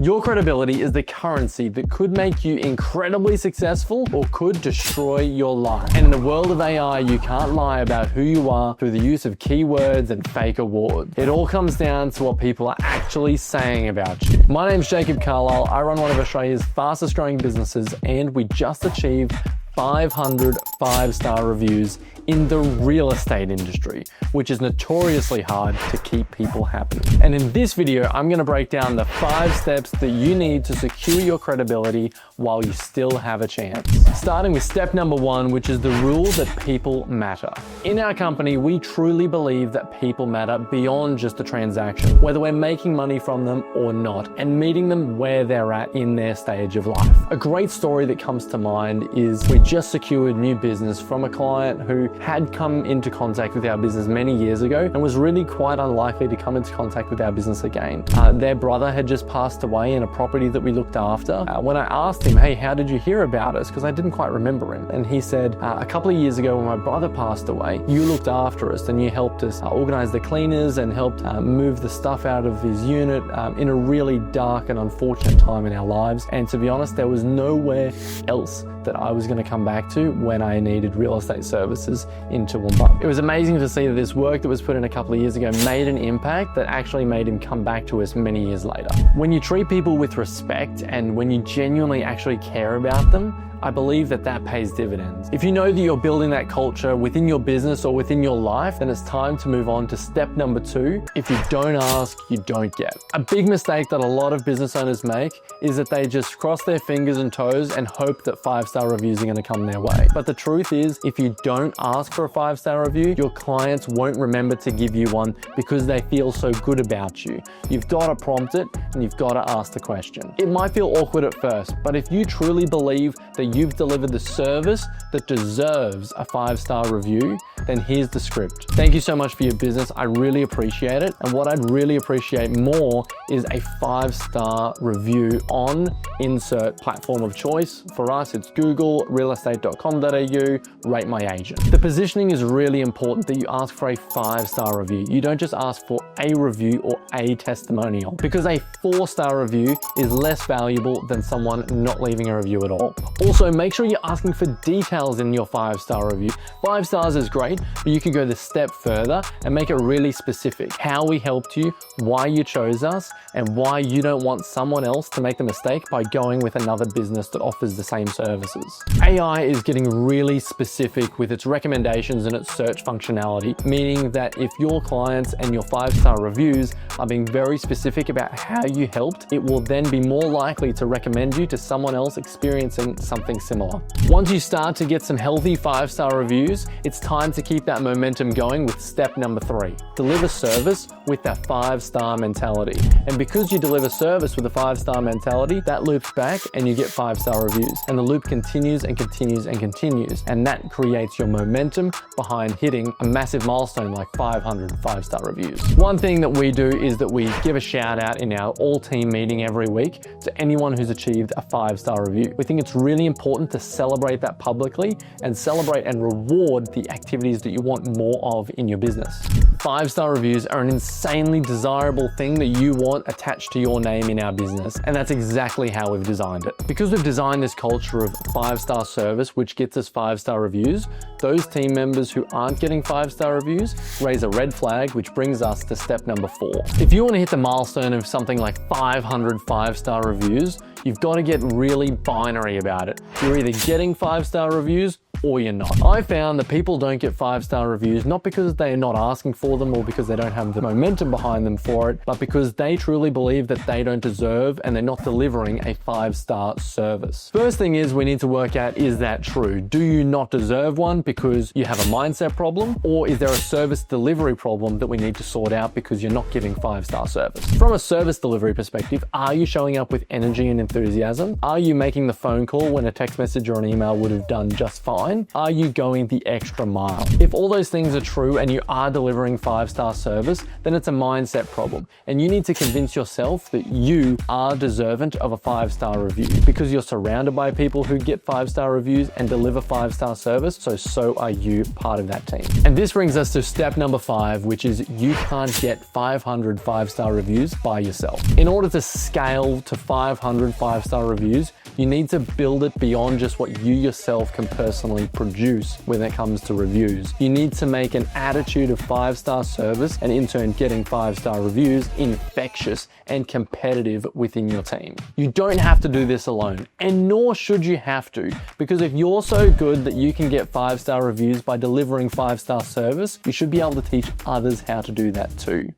Your credibility is the currency that could make you incredibly successful or could destroy your life. And in the world of AI, you can't lie about who you are through the use of keywords and fake awards. It all comes down to what people are actually saying about you. My name's Jacob Carlisle. I run one of Australia's fastest growing businesses, and we just achieved 500 5-star reviews in the real estate industry, which is notoriously hard to keep people happy. And in this video, I'm gonna break down the 5 steps that you need to secure your credibility while you still have a chance. Starting with step number 1, which is the rule that people matter. In our company, we truly believe that people matter beyond just a transaction, whether we're making money from them or not, and meeting them where they're at in their stage of life. A great story that comes to mind is we just secured new business from a client who had come into contact with our business many years ago and was really quite unlikely to come into contact with our business again. Their brother had just passed away in a property that we looked after. When I asked him, hey, how did you hear about us? Because I didn't quite remember him. And he said, a couple of years ago when my brother passed away, you looked after us and you helped us organize the cleaners and helped move the stuff out of his unit in a really dark and unfortunate time in our lives. And to be honest, there was nowhere else that I was going to come back to when I needed real estate services in Toowoomba. It was amazing to see that this work that was put in a couple of years ago made an impact that actually made him come back to us many years later. When you treat people with respect and when you genuinely actually care about them, I believe that that pays dividends. If you know that you're building that culture within your business or within your life, then it's time to move on to step number 2. If you don't ask, you don't get. A big mistake that a lot of business owners make is that they just cross their fingers and toes and hope that 5-star reviews are going to come their way. But the truth is, if you don't ask for a 5-star review, your clients won't remember to give you one because they feel so good about you. You've got to prompt it and you've got to ask the question. It might feel awkward at first, but if you truly believe that you've delivered the service that deserves a 5-star review, then here's the script. Thank you so much for your business. I really appreciate it. And what I'd really appreciate more is a 5-star review on insert platform of choice. For us, it's Google, realestate.com.au, rate my agent. The positioning is really important that you ask for a 5-star review. You don't just ask for a review or a testimonial, because a 4-star review is less valuable than someone not leaving a review at all. Also, make sure you're asking for details in your 5-star review. 5 stars is great, but you can go the step further and make it really specific. How we helped you, why you chose us, and why you don't want someone else to make the mistake by going with another business that offers the same services. AI is getting really specific with its recommendations and its search functionality, meaning that if your clients and your 5-star reviews are being very specific about how you helped, it will then be more likely to recommend you to someone else experiencing something similar. Once you start to get some healthy 5-star reviews, it's time to keep that momentum going with step number 3. Deliver service with that 5-star mentality. And because you deliver service with a 5-star mentality, that loops back and you get 5-star reviews. And the loop continues and continues and continues. And that creates your momentum behind hitting a massive milestone like 500 5-star reviews. One thing that we do is that we give a shout out in our all-team meeting every week to anyone who's achieved a 5-star review. We think it's really important to celebrate that publicly and celebrate and reward the activities that you want more of in your business. 5-star reviews are an insanely desirable thing that you want attached to your name in our business, and that's exactly how we've designed it. Because we've designed this culture of 5-star service, which gets us 5-star reviews, those team members who aren't getting 5-star reviews raise a red flag, which brings us to step number 4. If you want to hit the milestone of something like 500 5-star reviews, you've got to get really binary about it. You're either getting 5-star reviews or you're not. I found that people don't get 5-star reviews not because they're not asking for them or because they don't have the momentum behind them for it, but because they truly believe that they don't deserve and they're not delivering a 5-star service. First thing is we need to work out, is that true? Do you not deserve one because you have a mindset problem, or is there a service delivery problem that we need to sort out because you're not giving 5-star service? From a service delivery perspective, are you showing up with energy and enthusiasm? Are you making the phone call when a text message or an email would have done just fine? line? Are you going the extra mile? If all those things are true and you are delivering 5-star service, then it's a mindset problem. And you need to convince yourself that you are deserving of a 5-star review because you're surrounded by people who get 5-star reviews and deliver 5-star service. So are you part of that team. And this brings us to step number 5, which is you can't get 500 5-star reviews by yourself. In order to scale to 500 5-star reviews, you need to build it beyond just what you yourself can personally produce when it comes to reviews. You need to make an attitude of 5-star service and in turn getting 5-star reviews infectious and competitive within your team. You don't have to do this alone, and nor should you have to, because if you're so good that you can get 5-star reviews by delivering 5-star service, you should be able to teach others how to do that too.